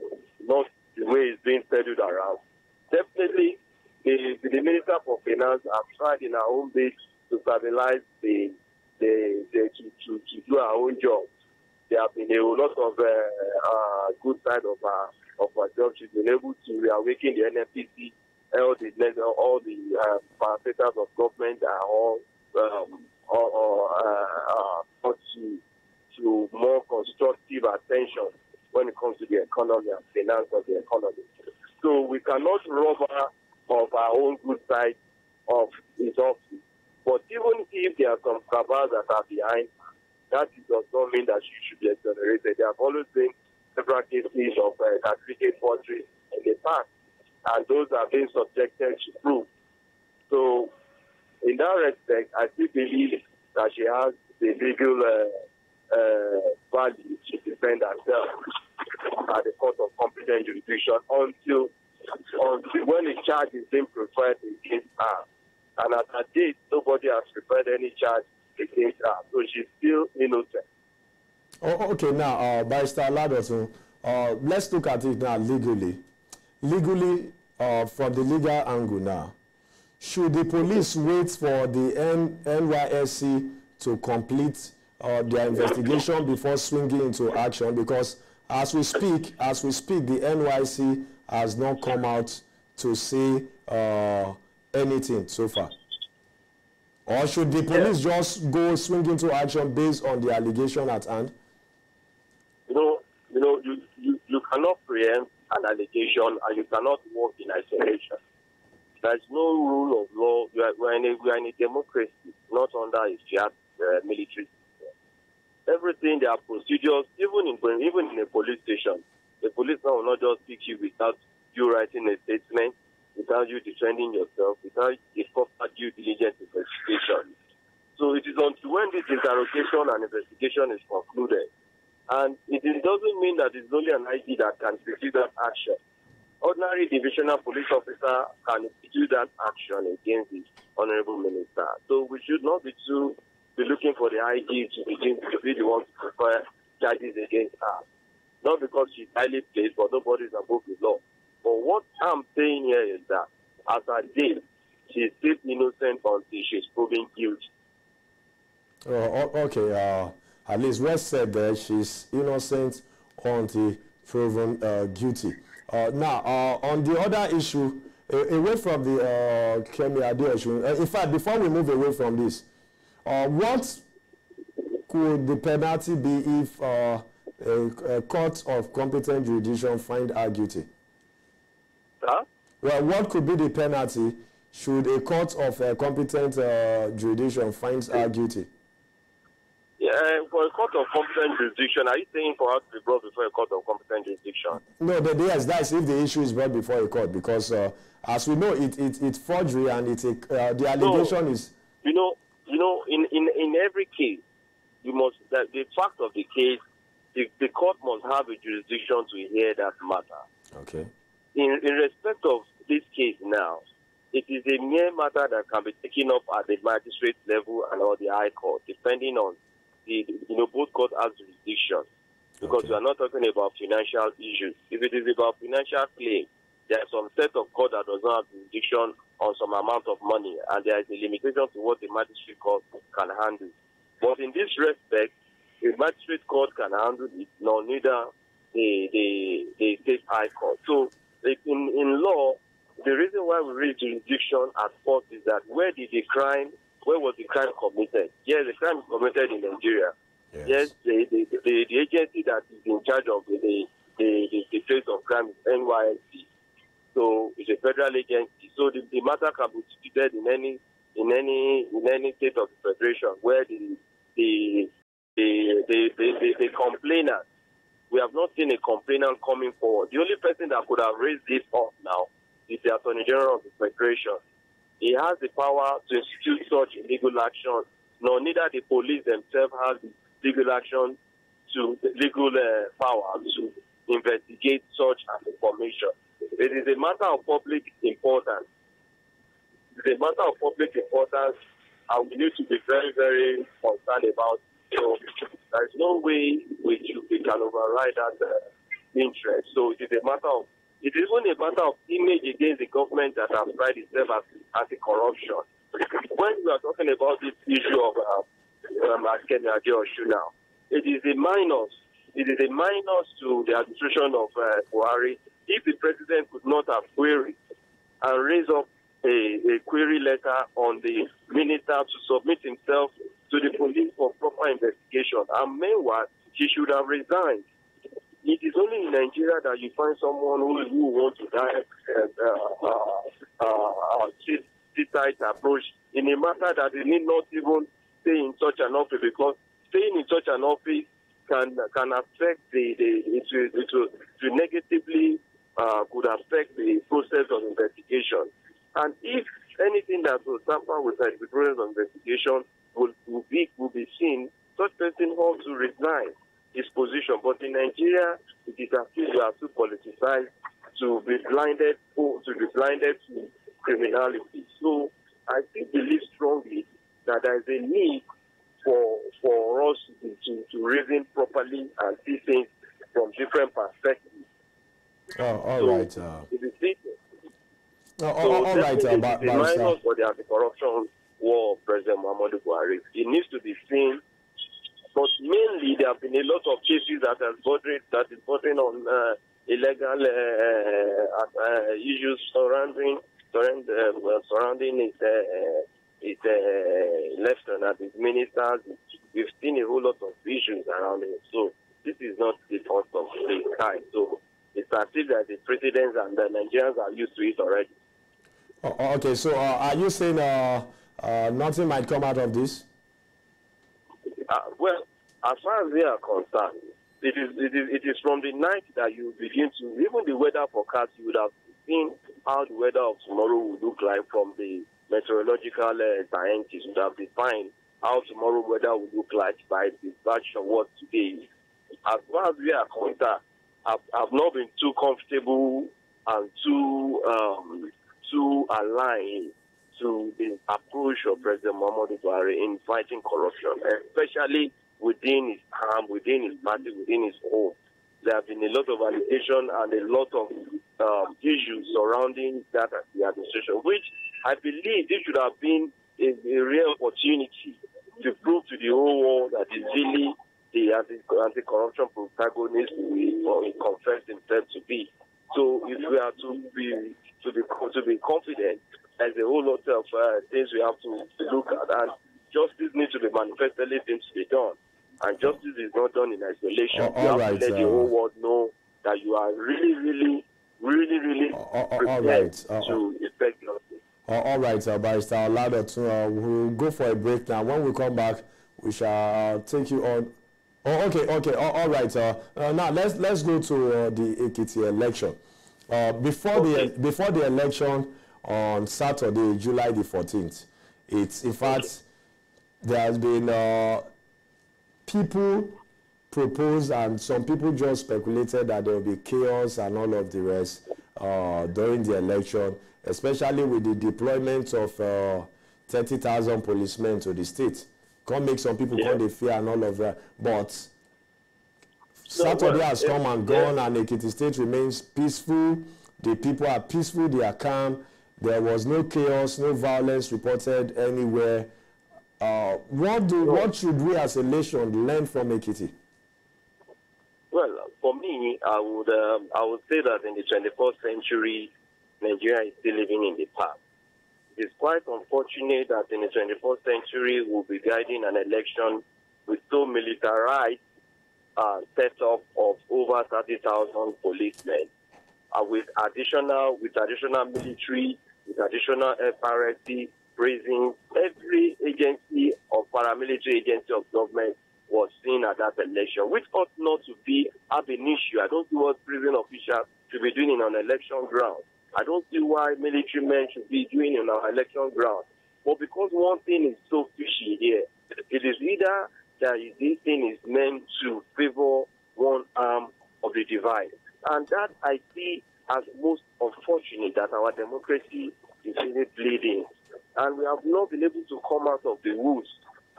not the way it's being scheduled around. Definitely, the Minister for Finance has tried in her own bid to stabilize to do her own job. There have been a lot of good side of her job. She's been able to reawaken the NFPC, all the parastatals of government are all to more constructive attention when it comes to the economy and finance of the economy. So we cannot rob her of our own good side of his office. But even if there are some cabals that are behind, that does not mean that she should be exonerated. There have always been several cases of certificate forgery in the past, and those are being subjected to proof. So, in that respect, I still believe that she has the legal value to defend herself at the court of competent jurisdiction until when a charge is being preferred against her. And at that date, nobody has preferred any charge against her. So she's still innocent. Oh, okay, now, Barrister Adeosun, let's look at it now legally. Legally, from the legal angle now, should the police wait for the NYSC to complete their investigation before swinging into action? Because as we speak, the NYSC has not come out to say anything so far. Or should the police just go swing into action based on the allegation at hand? You cannot preempt an allegation, and you cannot work in isolation. There is no rule of law. We are in a democracy, not under a fiat military system. Everything, there are procedures, even in a police station. The police now will not just pick you without you writing a statement, without you defending yourself, without a proper due diligence investigation. So it is until when this interrogation and investigation is concluded. And it doesn't mean that it's only an IG that can pursue that action. Ordinary divisional police officer can pursue that action against the honorable minister. So we should not be looking for the IG to be the one to prepare charges against her. Not because she's highly placed, but nobody is above the law. But what I'm saying here is that, as a date, she's still innocent until she's proven guilty. Okay. At least West said that she's innocent until proven guilty. Now, on the other issue, away from the Kemi Adeosun, in fact, before we move away from this, what could the penalty be if a court of competent jurisdiction find her guilty? Huh? Well, what could be the penalty should a court of competent jurisdiction find her guilty? Yeah, for a court of competent jurisdiction, are you saying for her to be brought before a court of competent jurisdiction? No, yes, that's if the issue is brought before a court, because as we know, it's forgery, and the allegation is. In every case, the fact of the case, the court must have a jurisdiction to hear that matter. Okay. In respect of this case now, it is a mere matter that can be taken up at the magistrate level and or the high court, depending on both courts have jurisdiction, because we are not talking about financial issues. If it is about financial claim, there is some set of court that does not have jurisdiction on some amount of money, and there is a limitation to what the magistrate court can handle. But in this respect, the magistrate court can handle it, nor neither the state high court. So in law, the reason why we read jurisdiction at first is that where was the crime committed? Yes, the crime is committed in Nigeria. Yes, the agency that is in charge of the place of crime is NYSC. So it's a federal agency. So the matter can be treated in any state of the federation where the complainant. We have not seen a complainant coming forward. The only person that could have raised this up now is the Attorney General of the Federation. He has the power to institute such legal action, nor neither the police themselves have the legal action legal power to investigate such information. It is a matter of public importance. It is a matter of public importance, and we need to be very, very concerned about it. So there is no way we can override that interest. So it is only a matter of image against the government that has tried itself as anti-corruption. When we are talking about this issue of Kemi Adeosun now, it is a minus. It is a minus to the administration of Buhari. If the president could not have queried and raise up a query letter on the minister to submit himself to the police for proper investigation, and meanwhile, he should have resigned. It is only in Nigeria that you find someone who wants to die tight approach in a matter that they need not even stay in such an office, because staying in such an office can affect it will negatively could affect the process of investigation. And if anything that will tamper with the process of investigation will be seen, such person ought to resign his position. But in Nigeria, it is as if we are too politicized to be blinded to criminality. So I still believe strongly that there is a need for us to reason properly and see things from different perspectives. All right. All right. But minus for the anti-corruption war of President Muhammadu Buhari, it needs to be seen. But mainly, there have been a lot of cases that is bordering on illegal issues surrounding his lieutenant, his ministers. We've seen a whole lot of issues around him. So this is not the first of the kind. So it's as if that the presidents and the Nigerians are used to it already. Okay, so are you saying nothing might come out of this? Well, as far as they are concerned, it is from the night that you begin to, even the weather forecast, you would have seen how the weather of tomorrow will look like from the meteorological scientists would have defined how tomorrow weather will look like by the batch of what today is. As far as we are concerned, I've not been too comfortable and too aligned to the approach of President Muhammadu Buhari in fighting corruption, especially within his arm, within his party, within his home. There have been a lot of allegations and a lot of issues surrounding that the administration, which I believe this should have been a real opportunity to prove to the whole world that is really the anti-corruption protagonist he confessed himself to be. So if we are to be confident, there's a whole lot of things we have to look at, and justice needs to be manifestly things to be done. And justice is not done in isolation. You have to let the whole world know that you are really prepared to effect justice. All right, Barrister Adeosun, we'll go for a break now. When we come back, we shall take you on. Oh, okay. All right. Now let's go to the Ekiti election. Before the election on Saturday, July the 14th, it's in fact there has been people proposed and some people just speculated that there will be chaos and all of the rest during the election, especially with the deployment of 30,000 policemen to the state. Can't make some people call the fear and all of that. But Saturday has come and gone, and Ekiti State remains peaceful. The people are peaceful, they are calm. There was no chaos, no violence reported anywhere. What should we as a nation learn from Ekiti? Well, for me, I would say that in the 21st century, Nigeria is still living in the past. It's quite unfortunate that in the 21st century, we'll be guiding an election with so militarized setup of over 30,000 policemen, with additional military, with additional FRSC, prisons. Every agency of paramilitary agency of government was seen at that election, which ought not to have an issue. I don't see what prison officials should be doing on an election ground. I don't see why military men should be doing on our election ground. But because one thing is so fishy here, it is either that this thing is meant to favor one arm of the divide. And that I see as most unfortunate, that our democracy is really bleeding. And we have not been able to come out of the woods.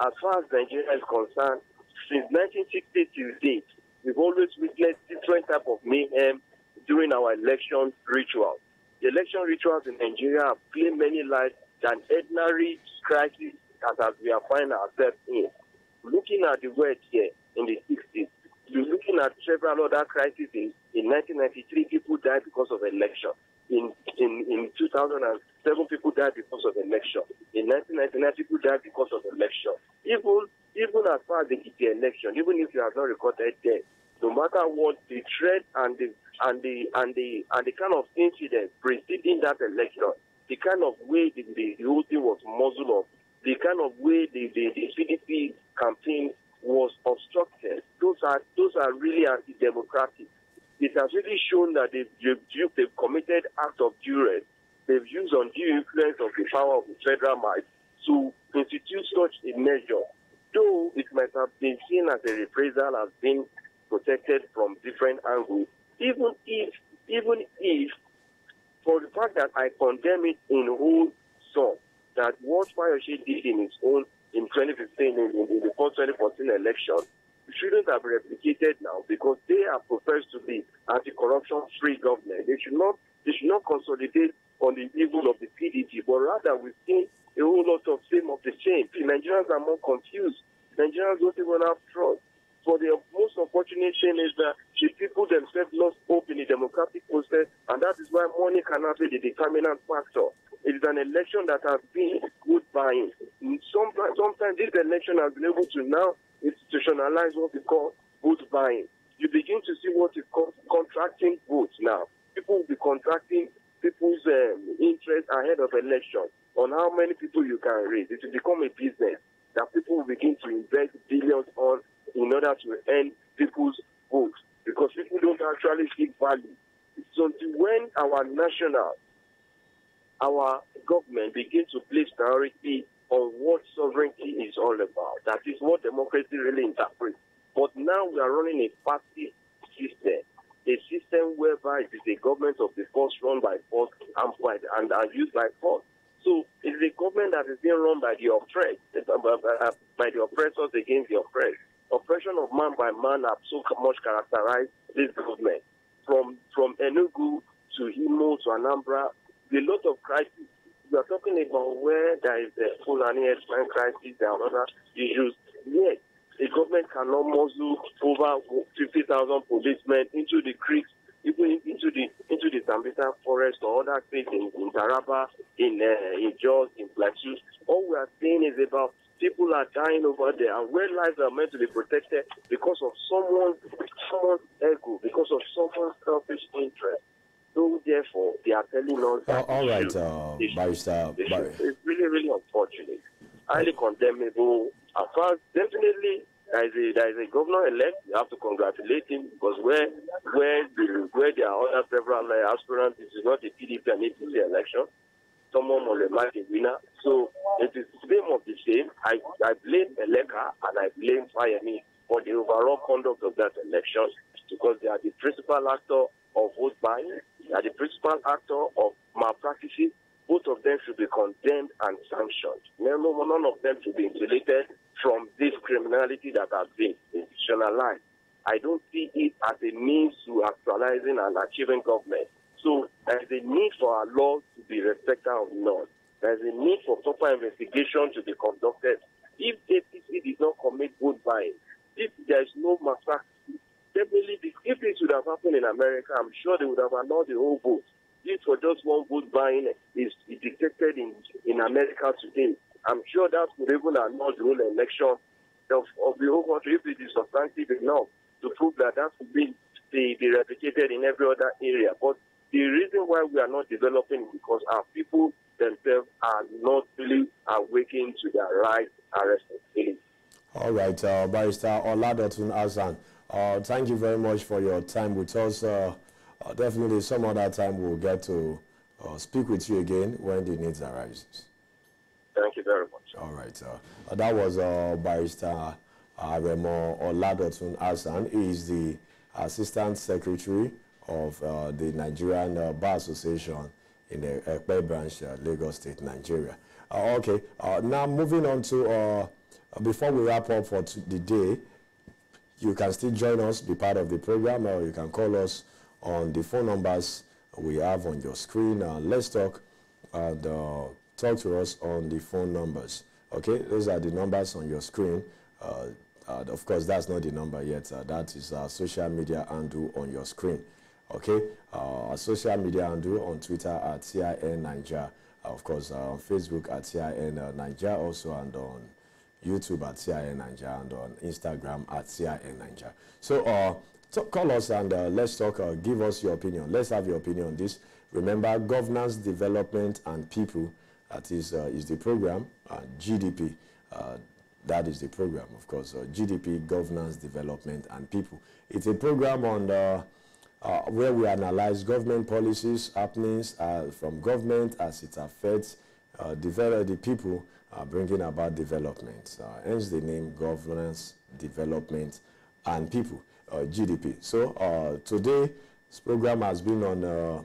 As far as Nigeria is concerned, since 1960 till date, we've always witnessed different type of mayhem during our election rituals. The election rituals in Nigeria have claimed many lives than ordinary crisis as we are finding ourselves in. Looking at the world here in the 60s, you're looking at several other crises. In 1993, people died because of election. In 2007, people died because of election. In 1999, people died because of election. Even as far as the election, even if you have not recorded death, no matter what the threat and the kind of incident preceding that election, the kind of way the whole thing was muzzled up, the kind of way the PDP campaign was obstructed, those are really anti-democratic. It has really shown that they've committed acts of duress. They've used undue influence of the power of the federal might to institute such a measure. Though it might have been seen as a reprisal, as being protected from different angles, even if for the fact that I condemn it in whole song, that what Fayose did in his own in 2015 in the post-2014 election shouldn't have replicated now, because they are professed to be anti-corruption free government. They should not consolidate on the evil of the PDP, but rather we've seen a whole lot of same of the same. Nigerians are more confused. Nigerians don't even have trust. So the most unfortunate thing is that the people themselves lost hope in the democratic process, and that is why money cannot be the determinant factor It is an election that has been good buying. Sometimes this election has been able to now institutionalize what we call vote buying. You begin to see what is called contracting votes now. People will be contracting people's interest ahead of election on how many people you can raise. It will become a business that people will begin to invest billions on in order to earn people's votes, because people don't actually see value. So when our government begins to place priority on what sovereignty is all about, that is what democracy really interprets. But now we are running a party system, a system whereby it is a government of the force run by force and used by force. So it is a government that is being run by the oppressed, by the oppressors against the oppressed. Oppression of man by man have so much characterized this government. From Enugu to Imo to Anambra, a lot of crises. We are talking about where there is a Fulani Explain crisis, there are other issues. Yes, the government cannot muzzle over 50,000 policemen into the creeks, even into the Zambita forest or other states in Taraba, in Jos, in Plateau. All we are saying is about people are dying over there, and where lives are meant to be protected because of someone's ego, because of someone's selfish interest. So therefore, they are telling us that all right, Barrister. It's really, really unfortunate, highly condemnable. As far as definitely there is a governor-elect, you have to congratulate him, because where there are other several aspirants, it is not a PDP and APC election. Someone will emerge a winner. So it is the same of the same. I blame Eleka and I blame Fayemi for the overall conduct of that election, because they are the principal actor of vote buying. They are the principal actor of malpractices. Both of them should be condemned and sanctioned. None of them should be insulated from this criminality that has been institutionalized. I don't see it as a means to actualizing and achieving government. So there is a need for our laws to be respected of laws. There is a need for proper investigation to be conducted. If APC did not commit vote buying, if there is no malpractice, definitely, if this would have happened in America, I'm sure they would have annulled the whole vote. This for just one vote buying is detected in America today. I'm sure that would even annul the whole election of the whole country if it is substantive enough to prove that would be replicated in every other area. But the reason why we are not developing is because our people themselves are not really awakening to their rights and responsibilities. All right, Barrister Adeosun Hassan, thank you very much for your time with us. Definitely some other time we'll get to speak with you again when the needs arises. Thank you very much. All right. That was Barrister Aremo Adeosun Hassan. He is the Assistant Secretary of the Nigerian Bar Association in the Ekpe branch, Lagos State, Nigeria. Okay. Now moving on to, before we wrap up for the day, you can still join us, be part of the program, or you can call us on the phone numbers we have on your screen. Let's talk and talk to us on the phone numbers. Okay, those are the numbers on your screen. Of course, that's not the number yet. That is our social media handle on your screen. Okay, our social media handle on Twitter at CIN Nigeria. Of course, on Facebook at CIN Nigeria also, and on YouTube at CIN Nigeria, and on Instagram at CIN Nigeria. So call us and let's talk. Give us your opinion. Let's have your opinion on this. Remember, governance, development, and people. That is the program. GDP. That is the program, of course. GDP, governance, development, and people. It's a program on where we analyze government policies, happenings from government as it affects the people bringing about development. Hence the name governance, development, and people, GDP. So today, this program has been on the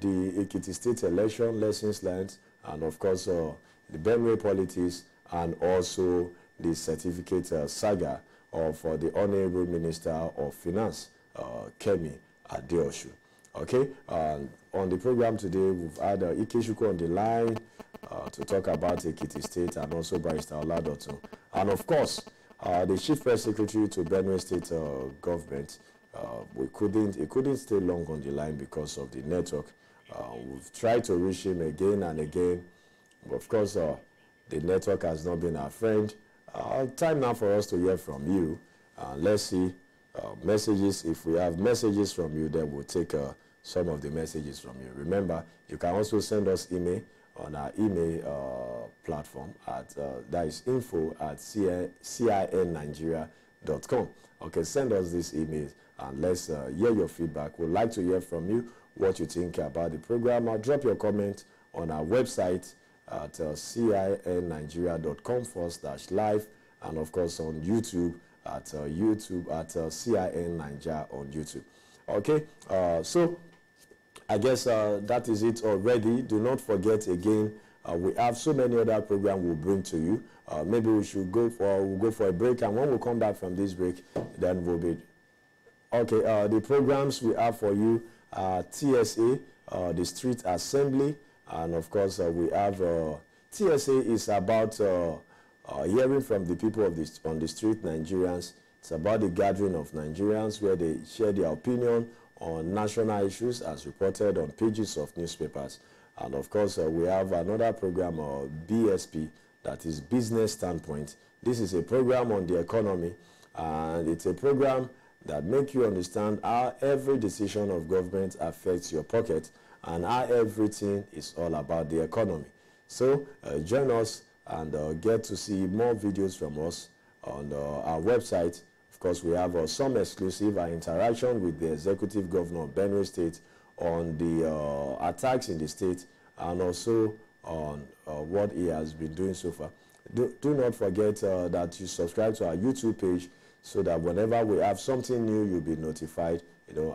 Ekiti State election, lessons learned, and of course the Benue politics, and also the certificate saga of the Honorable Minister of Finance, Kemi Adeosun. Okay, on the program today, we've had Ikechukwu on the line to talk about Ekiti State, and also Barrister Adeosun. And of course, the Chief Press Secretary to Benue State government. He couldn't stay long on the line because of the network. We've tried to reach him again and again. But of course, the network has not been our friend. Time now for us to hear from you. Let's see messages. If we have messages from you, then we'll take some of the messages from you. Remember, you can also send us email on our email platform at that is info@cinnigeria.com. Okay, send us this email and let's hear your feedback. We'd like to hear from you what you think about the program. Or drop your comment on our website at cinnigeria.com/live, and of course on YouTube at CIN Nigeria on YouTube. Okay, so I guess that is it already. Do not forget again, we have so many other programs we'll bring to you. Maybe we should go for a break, and when we come back from this break, then we'll be okay. The programs we have for you are TSA, the Street Assembly, and of course we have TSA is about hearing from the people on the street, Nigerians. It's about the gathering of Nigerians where they share their opinion on national issues as reported on pages of newspapers. And of course, we have another program, BSP, that is Business Standpoint. This is a program on the economy, and it's a program that makes you understand how every decision of government affects your pocket and how everything is all about the economy. So join us and get to see more videos from us on our website. Of course, we have some exclusive interaction with the Executive Governor of Benue State on the attacks in the state, and also on what he has been doing so far. Do not forget that you subscribe to our YouTube page so that whenever we have something new, you'll be notified,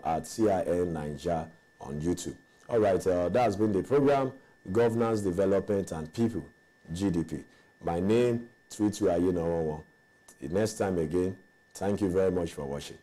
at CIN Nigeria on YouTube. All right, that's been the program, Governance, Development, and People, GDP. My name, TWITWI AYENOWOWON. Next time again, thank you very much for watching.